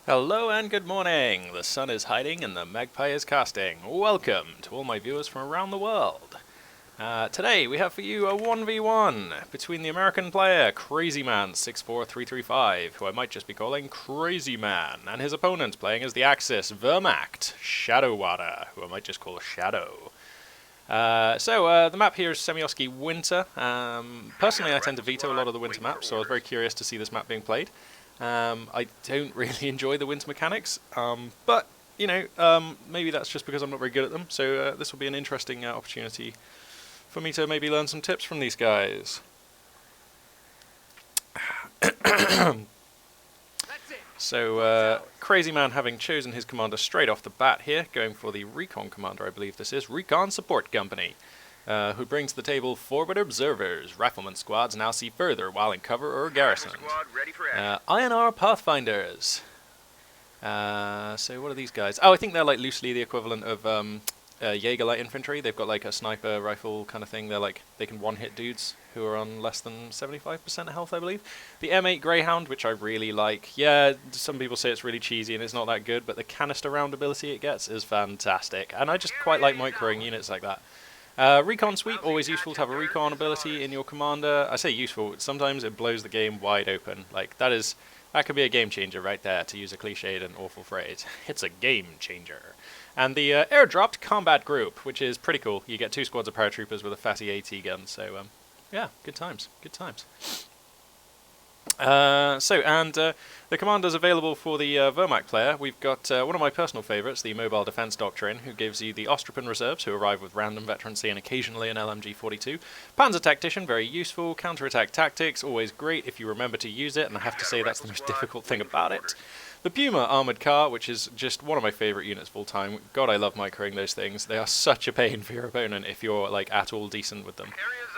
Hello and good morning. The sun is hiding and the magpie is casting. Welcome to all my viewers from around the world. Today we have for you a 1v1 between the American player Crazy Man 64335, who I might just be calling Crazy Man, and his opponent playing as the Axis Wehrmacht Shadowwater, who I might just call Shadow. The map here is Semiosky Winter. Personally, I tend to veto a lot of the winter maps, so I was very curious to see this map being played. I don't really enjoy the winter mechanics, but, you know, maybe that's just because I'm not very good at them, so this will be an interesting opportunity for me to maybe learn some tips from these guys. So, Crazy Man having chosen his commander straight off the bat here, going for the Recon commander, I believe this is, Recon Support Company. Who brings to the table forward observers. Rifleman squads now see further while in cover or garrisoned. INR Pathfinders. So what are these guys? Oh, I think they're like loosely the equivalent of Jaeger light infantry. They've got like a sniper rifle kind of thing. They're like, they can one-hit dudes who are on less than 75% health, I believe. The M8 Greyhound, which I really like. Yeah, some people say it's really cheesy and it's not that good, but the canister round ability it gets is fantastic. And I just quite like microing units like that. Recon Sweep, always useful to have a recon ability in your commander. I say useful, sometimes it blows the game wide open. Like, that could be a game changer right there, to use a cliched and awful phrase. It's a game changer. And the airdropped combat group, which is pretty cool. You get 2 squads of paratroopers with a fatty AT gun, so yeah, good times, good times. The commanders available for the Wehrmacht player, we've got one of my personal favourites, the Mobile Defence Doctrine, who gives you the Ostrupin reserves, who arrive with random veterancy and occasionally an LMG-42. Panzer Tactician, very useful. Counterattack Tactics, always great if you remember to use it, and I have to say that's the most difficult thing about it. The Puma Armoured Car, which is just one of my favourite units of all time. God, I love microing those things. They are such a pain for your opponent if you're like at all decent with them.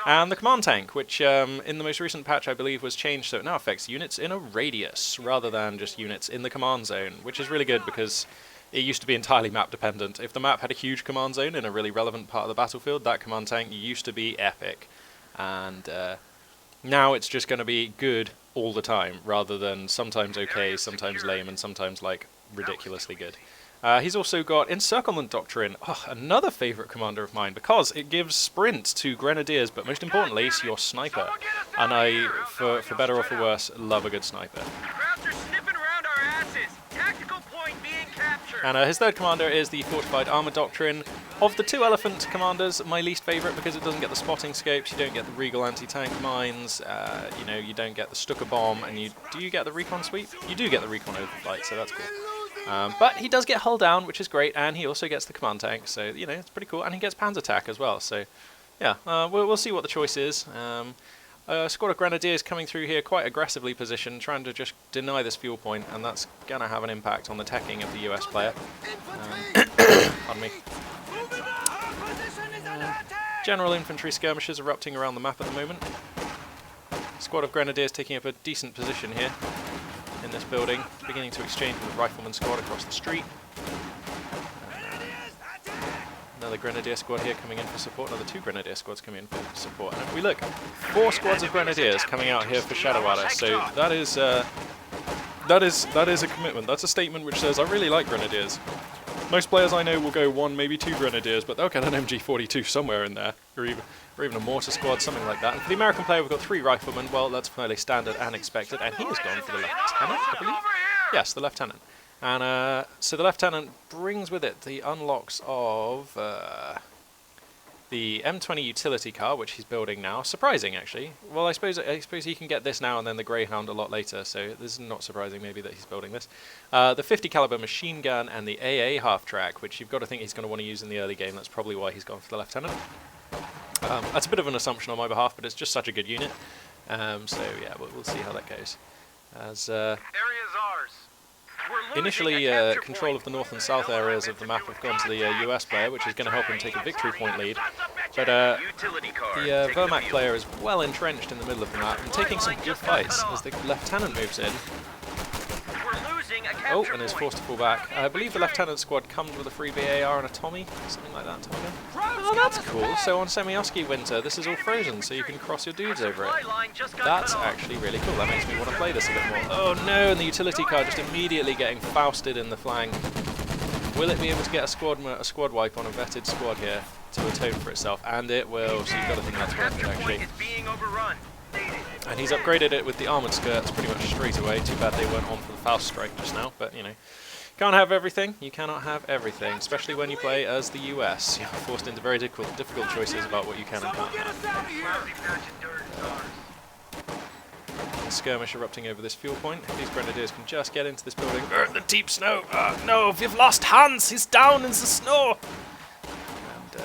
And the Command Tank, which in the most recent patch I believe was changed so it now affects units in a radius rather than just units in the command zone, which is really good because it used to be entirely map dependent. If the map had a huge command zone in a really relevant part of the battlefield, that Command Tank used to be epic. And now it's just going to be good all the time, rather than sometimes okay, sometimes lame, and sometimes like ridiculously good. He's also got Encirclement Doctrine, another favourite commander of mine, because it gives sprint to grenadiers, but most importantly to your sniper. And I, for better or for worse, love a good sniper. And his third commander is the Fortified Armour Doctrine. Of the 2 Elephant commanders, my least favourite because it doesn't get the spotting scopes, you don't get the Regal anti-tank mines, you know, you don't get the Stuka bomb, and do you get the Recon Sweep? You do get the Recon Overflight, so that's cool. But he does get hull down, which is great, and he also gets the command tank, so, you know, it's pretty cool. And he gets Panzer Attack as well, so, yeah, we'll see what the choice is. Squad of Grenadiers coming through here quite aggressively positioned, trying to just deny this fuel point, and that's going to have an impact on the teching of the US player. Pardon me. General infantry skirmishes erupting around the map at the moment. Squad of Grenadiers taking up a decent position here in this building, beginning to exchange with the Rifleman squad across the street. Another Grenadier squad here coming in for support, another 2 Grenadier squads coming in for support. And if we look, 4 squads of Grenadiers coming out here for Shadowwater, so that is a commitment. That's a statement which says, I really like Grenadiers. Most players I know will go 1, maybe 2 Grenadiers, but they'll get an MG-42 somewhere in there, or even a mortar squad, something like that. And for the American player, we've got 3 Riflemen. Well, that's fairly standard and expected, and he has gone for the Lieutenant, I believe? Yes, the Lieutenant. And so the Lieutenant brings with it the unlocks of the M20 utility car, which he's building now. Surprising, actually. Well, I suppose he can get this now and then the Greyhound a lot later, so this is not surprising maybe that he's building this. The 50 caliber machine gun and the AA half-track, which you've got to think he's going to want to use in the early game. That's probably why he's gone for the Lieutenant. That's a bit of an assumption on my behalf, but it's just such a good unit. So yeah, we'll see how that goes. As initially, control of the north and south areas of the map have gone to the US player, which is going to help him take a victory point lead. But the Wehrmacht player is well entrenched in the middle of the map and taking some good fights as the Lieutenant moves in. Oh, and is forced to fall back. I believe the Lieutenant squad comes with a free BAR and a Tommy, something like that. Tommy gun. Oh, that's cool. So on Semiosky Winter, this is all frozen, so you can cross your dudes over it. That's actually really cool. That makes me want to play this a bit more. Oh no, and the utility car just immediately getting fausted in the flank. Will it be able to get a squad wipe on a vetted squad here to atone for itself? And it will, so you've got to think that's worth it actually. And he's upgraded it with the armoured skirts pretty much straight away. Too bad they weren't on for the Faust strike just now, but you know. Can't have everything. You cannot have everything, especially when you play as the US. You're forced into very difficult choices about what you can and can't have. Skirmish erupting over this fuel point. If these grenadiers can just get into this building. The deep snow! No, we've lost Hans! He's down in the snow! And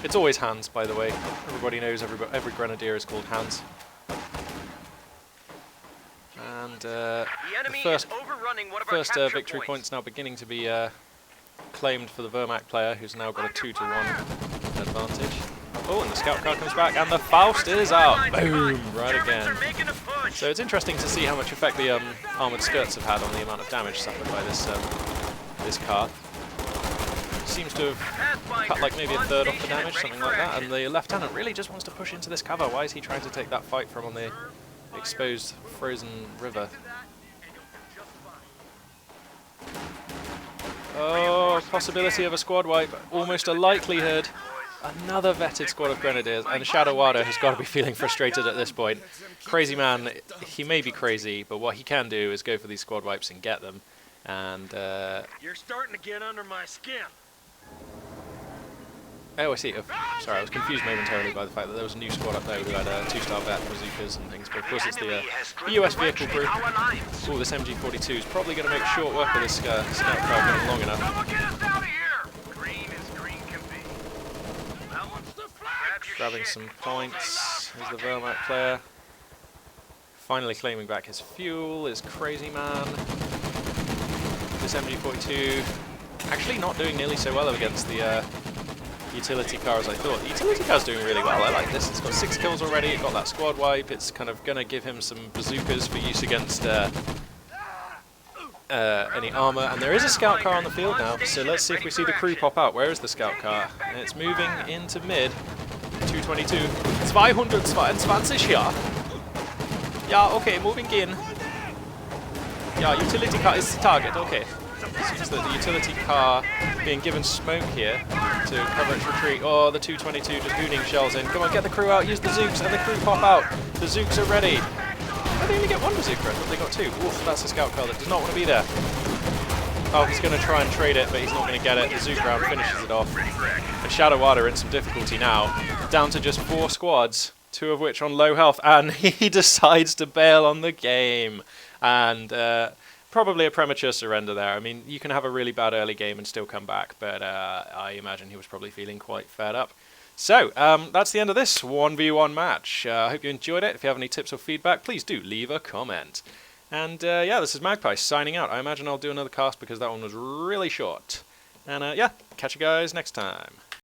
it's always Hans, by the way. Everybody knows every grenadier is called Hans. And the first victory point's now beginning to be claimed for the Wehrmacht player, who's now got a 2-to-1 advantage. Oh, and the scout car comes back, and the Faust is out! Boom! Right again. So it's interesting to see how much effect the armoured skirts have had on the amount of damage suffered by this car. Seems to have cut like maybe a third off the damage, something like that, and the Lieutenant really just wants to push into this cover. Why is he trying to take that fight from on the exposed frozen river? Oh, possibility of a squad wipe, almost a likelihood. Another vetted squad of grenadiers, and Shadowada has got to be feeling frustrated at this point. Crazy man, he may be crazy, but what he can do is go for these squad wipes and get them. And you're starting to get under my skin. Oh, I see. Sorry, I was confused momentarily by the fact that there was a new squad up there who had 2-star vet bazookas and things, but of course it's the US vehicle crew. Oh, this MG42 is probably going to make short work of this scout car getting long enough. Grabbing some points. Here's the Wehrmacht player. Finally claiming back his fuel, is Crazy Man. This MG42 actually not doing nearly so well against the utility car as I thought. The utility car's doing really well. I like this. It's got 6 kills already. It got that squad wipe. It's kind of going to give him some bazookas for use against any armour. And there is a scout car on the field now. So let's see if we see the crew pop out. Where is the scout car? And it's moving into mid. 222. 222 hier. Ja, okay, moving in. Yeah, utility car is the target, okay. Seems that the utility car being given smoke here to cover its retreat. Oh, the 222 just hooning shells in. Come on, get the crew out, use the Zooks, and the crew pop out. The Zooks are ready. Oh, they only get 1 bazooka, I thought they got 2. Oof, that's a scout car that does not want to be there. Oh, he's going to try and trade it, but he's not going to get it. The Zook round finishes it off. And Shadowada are in some difficulty now, down to just 4 squads, 2 of which on low health, and he decides to bail on the game. And probably a premature surrender there. I mean, you can have a really bad early game and still come back, but I imagine he was probably feeling quite fed up. So, that's the end of this 1v1 match. I hope you enjoyed it. If you have any tips or feedback, please do leave a comment. And yeah, this is Magpie signing out. I imagine I'll do another cast because that one was really short. And yeah, catch you guys next time.